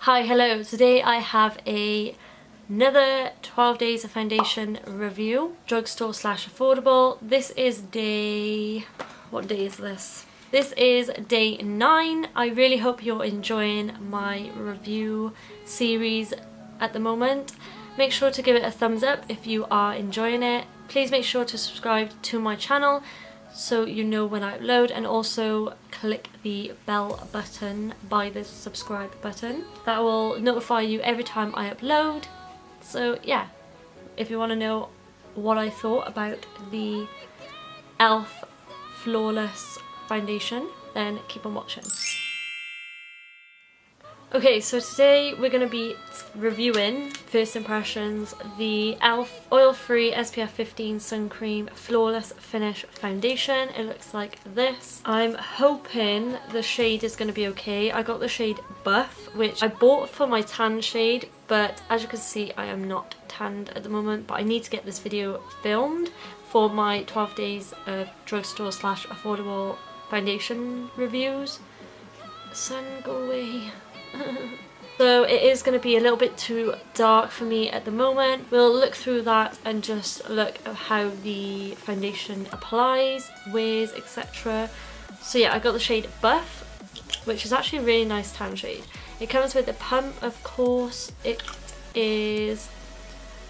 Hi, hello. Today I have another 12 days of foundation review, drugstore slash affordable. This is what day is this? This is day 9. I really hope you're enjoying my review series at the moment. Make sure to give it a thumbs up if you are enjoying it. Please make sure to subscribe to my channel so you know when I upload, and also click the bell button by the subscribe button. That will notify you every time I upload. So yeah, if you want to know what I thought about the e.l.f. Flawless foundation, then keep on watching. Okay, so today we're going to be reviewing, first impressions, the e.l.f. Oil-Free SPF 15 Sun Cream Flawless Finish Foundation. It looks like this. I'm hoping the shade is going to be okay. I got the shade Buff, which I bought for my tan shade, but as you can see I am not tanned at the moment, but I need to get this video filmed for my 12 days of drugstore slash affordable foundation reviews. Sun, go away. So it is going to be a little bit too dark for me at the moment. We'll look through that and just look at how the foundation applies, wears, etc. So yeah, I got the shade Buff, which is actually a really nice tan shade. It comes with a pump, of course. It is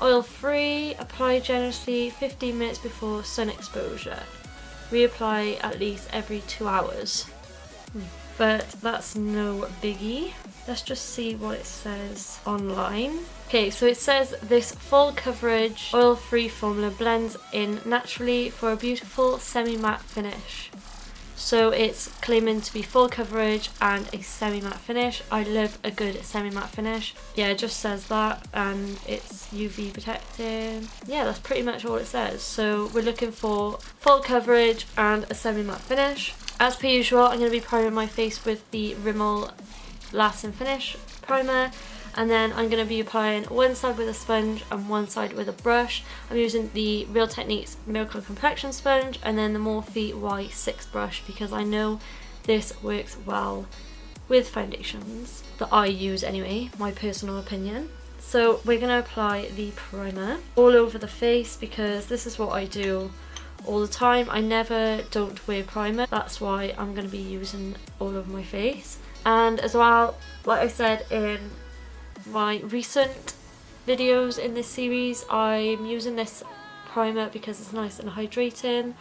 oil free, apply generously 15 minutes before sun exposure. Reapply at least every 2 hours. But that's no biggie. Let's just see what it says online. Okay, so it says this full coverage oil-free formula blends in naturally for a beautiful semi-matte finish. So it's claiming to be full coverage and a semi-matte finish. I love a good semi-matte finish. Yeah, it just says that, and it's UV protected. Yeah, that's pretty much all it says. So we're looking for full coverage and a semi-matte finish. As per usual, I'm going to be priming my face with the Rimmel Last and Finish primer, and then I'm going to be applying one side with a sponge and one side with a brush. I'm using the Real Techniques Miracle Complexion sponge and then the Morphe Y6 brush because I know this works well with foundations that I use anyway, my personal opinion. So we're going to apply the primer all over the face because this is what I do all the time. I never don't wear primer. That's why I'm going to be using all over my face. And as well, like I said in my recent videos in this series, I'm using this primer because it's nice and hydrating,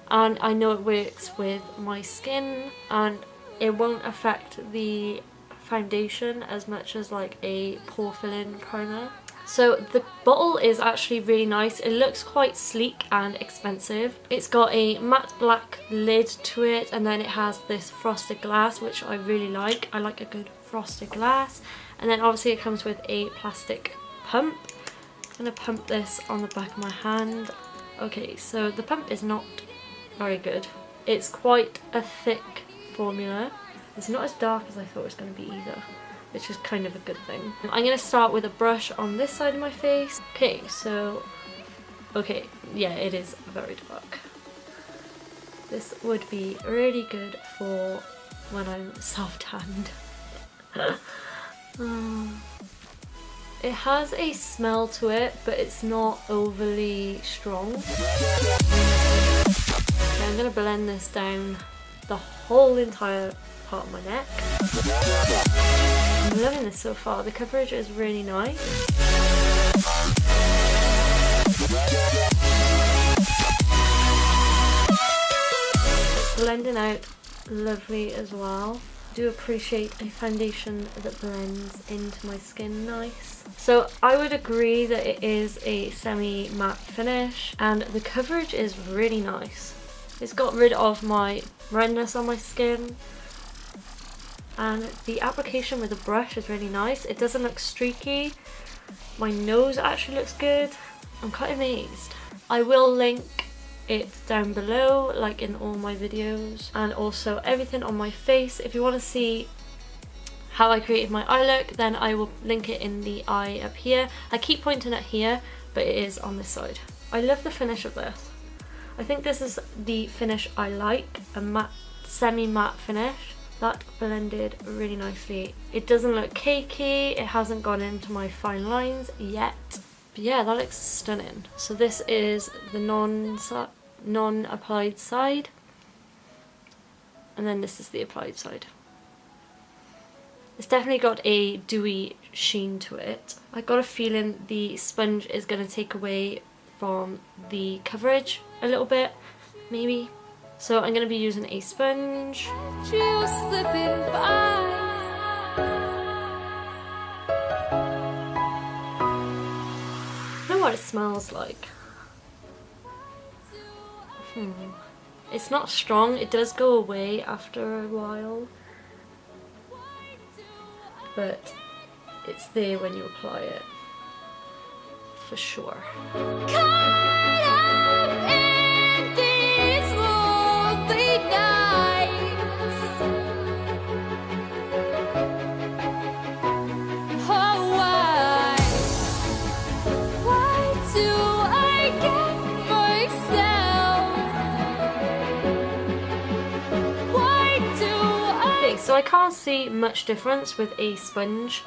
and I know it works with my skin and it won't affect the foundation as much as like a pore filling primer. So the bottle is actually really nice. It looks quite sleek and expensive. It's got a matte black lid to it, and then it has this frosted glass, which I really like. I like a good frosted glass. And then obviously it comes with a plastic pump. I'm going to pump this on the back of my hand. Okay, so the pump is not very good. It's quite a thick formula. It's not as dark as I thought it was going to be either, which is kind of a good thing. I'm going to start with a brush on this side of my face. Okay, so, okay, yeah, it is very dark. This would be really good for when I'm self-tanned. It has a smell to it, but it's not overly strong. Okay, I'm going to blend this down the whole entire part of my neck. I'm loving this so far. The coverage is really nice. Blending out lovely as well. I do appreciate a foundation that blends into my skin nice. So I would agree that it is a semi-matte finish, and the coverage is really nice. It's got rid of my redness on my skin. And the application with the brush is really nice. It doesn't look streaky. My nose actually looks good. I'm quite amazed. I will link it down below, like in all my videos, and also everything on my face. If you want to see how I created my eye look, then I will link it in the eye up here. I keep pointing at here, but it is on this side. I love the finish of this. I think this is the finish I like, a matte, semi-matte finish. That blended really nicely. It doesn't look cakey, it hasn't gone into my fine lines yet. But yeah, that looks stunning. So this is the non-applied side. And then this is the applied side. It's definitely got a dewy sheen to it. I got a feeling the sponge is going to take away from the coverage a little bit, maybe. So I'm going to be using a sponge. I don't know what it smells like. It's not strong, it does go away after a while, but it's there when you apply it, for sure. So I can't see much difference with a sponge.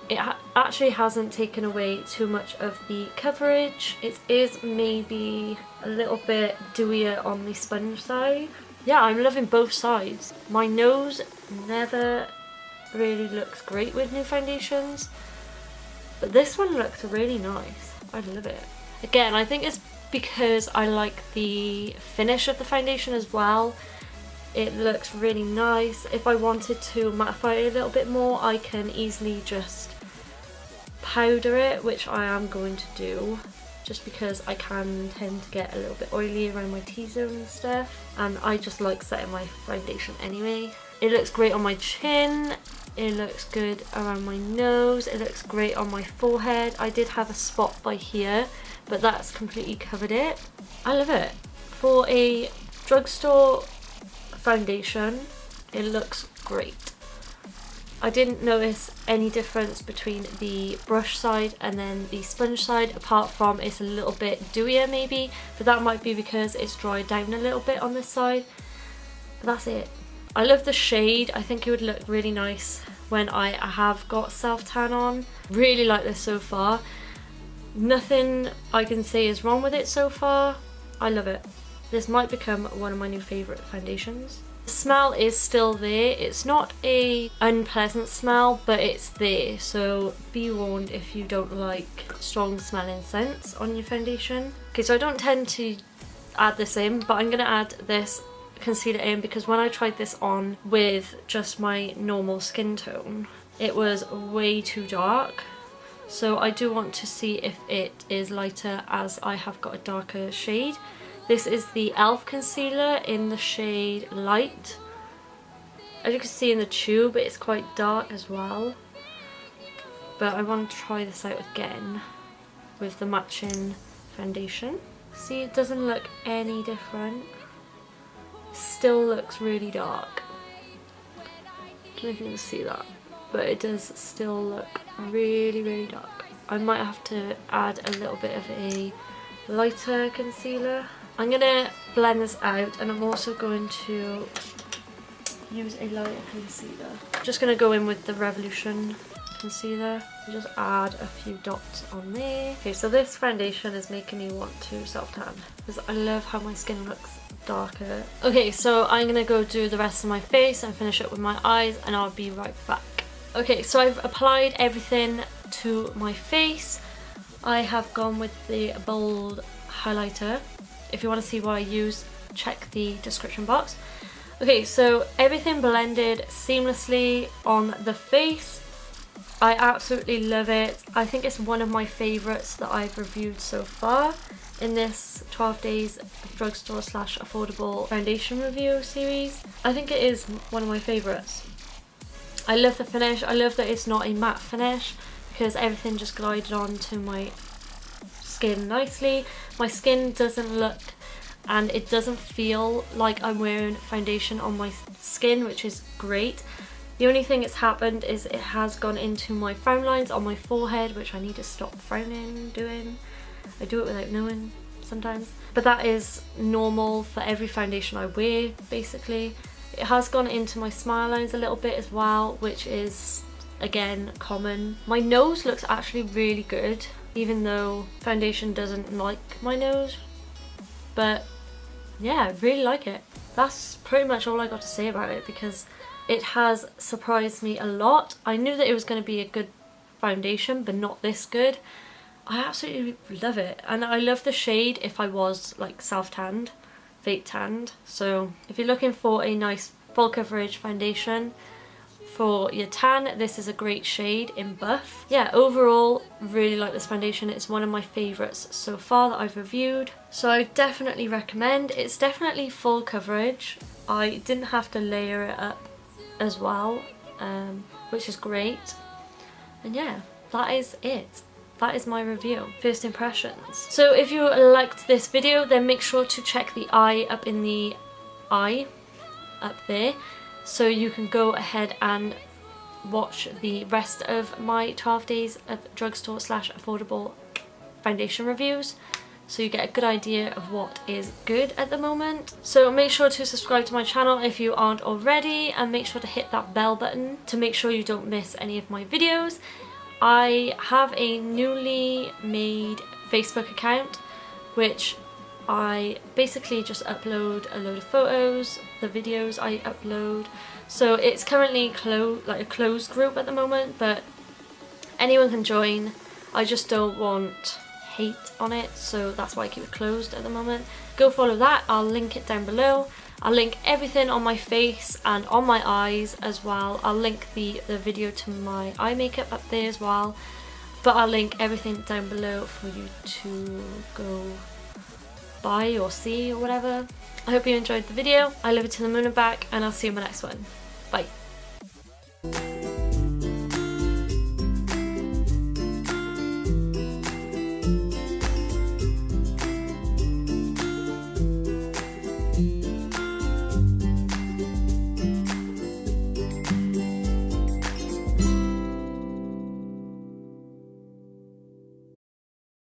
It actually hasn't taken away too much of the coverage. It is maybe a little bit dewier on the sponge side. Yeah, I'm loving both sides. My nose never really looks great with new foundations, but this one looks really nice. I love it. Again, I think it's because I like the finish of the foundation as well. It looks really nice. If I wanted to mattify it a little bit more, I can easily just powder it, which I am going to do, just because I can tend to get a little bit oily around my T-zone and stuff, and I just like setting my foundation anyway. It looks great on my chin, it looks good around my nose, it looks great on my forehead. I did have a spot by here, but that's completely covered it. I love it. For a drugstore foundation, it looks great. I didn't notice any difference between the brush side and then the sponge side, apart from it's a little bit dewier maybe, but that might be because it's dried down a little bit on this side. But that's it. I love the shade. I think it would look really nice when I have got self-tan on. Really like this so far. Nothing I can say is wrong with it so far. I love it. This might become one of my new favourite foundations. The smell is still there. It's not a unpleasant smell, but it's there. So be warned if you don't like strong smelling scents on your foundation. Okay, so I don't tend to add this in, but I'm going to add this concealer in because when I tried this on with just my normal skin tone, it was way too dark. So I do want to see if it is lighter, as I have got a darker shade. This is the e.l.f. concealer in the shade Light. As you can see in the tube, it's quite dark as well. But I want to try this out again with the matching foundation. See, it doesn't look any different. It still looks really dark. I don't know if you can see that, but it does still look really, really dark. I might have to add a little bit of a lighter concealer. I'm going to blend this out, and I'm also going to use a lighter concealer. I'm just going to go in with the Revolution concealer and just add a few dots on there. Okay, so this foundation is making me want to self-tan because I love how my skin looks darker. Okay, so I'm going to go do the rest of my face and finish up with my eyes, and I'll be right back. Okay, so I've applied everything to my face. I have gone with the bold highlighter. If you want to see what I use, check the description box. Okay, so everything blended seamlessly on the face. I absolutely love it. I think it's one of my favourites that I've reviewed so far in this 12 days drugstore / affordable foundation review series. I think it is one of my favourites. I love the finish. I love that it's not a matte finish because everything just glided onto my skin nicely. My skin doesn't look and it doesn't feel like I'm wearing foundation on my skin, which is great. The only thing that's happened is it has gone into my frown lines on my forehead, which I need to stop frowning doing. I do it without knowing sometimes. But that is normal for every foundation I wear, basically. It has gone into my smile lines a little bit as well, which is again common. My nose looks actually really good, even though foundation doesn't like my nose. But yeah, I really like it. That's pretty much all I got to say about it, because it has surprised me a lot. I knew that it was going to be a good foundation, but not this good. I absolutely love it, and I love the shade if I was like self-tanned, fake tanned. So if you're looking for a nice full coverage foundation for your tan, this is a great shade in Buff. Yeah, overall really like this foundation. It's one of my favourites so far that I've reviewed, so I definitely recommend. It's definitely full coverage. I didn't have to layer it up as well, which is great. And yeah, that is it. That is my review, first impressions. So if you liked this video, then make sure to check the eye up in the eye up there, so you can go ahead and watch the rest of my 12 days of drugstore / affordable foundation reviews, so you get a good idea of what is good at the moment. So make sure to subscribe to my channel if you aren't already, and make sure to hit that bell button to make sure you don't miss any of my videos. I have a newly made Facebook account, which I basically just upload a load of photos, the videos I upload. So it's currently like a closed group at the moment, but anyone can join. I just don't want hate on it, so that's why I keep it closed at the moment. Go follow that. I'll link it down below. I'll link everything on my face and on my eyes as well. I'll link the video to my eye makeup up there as well, but I'll link everything down below for you to go buy or see or whatever. I hope you enjoyed the video. I love it to the moon and back, and I'll see you in my next one. Bye.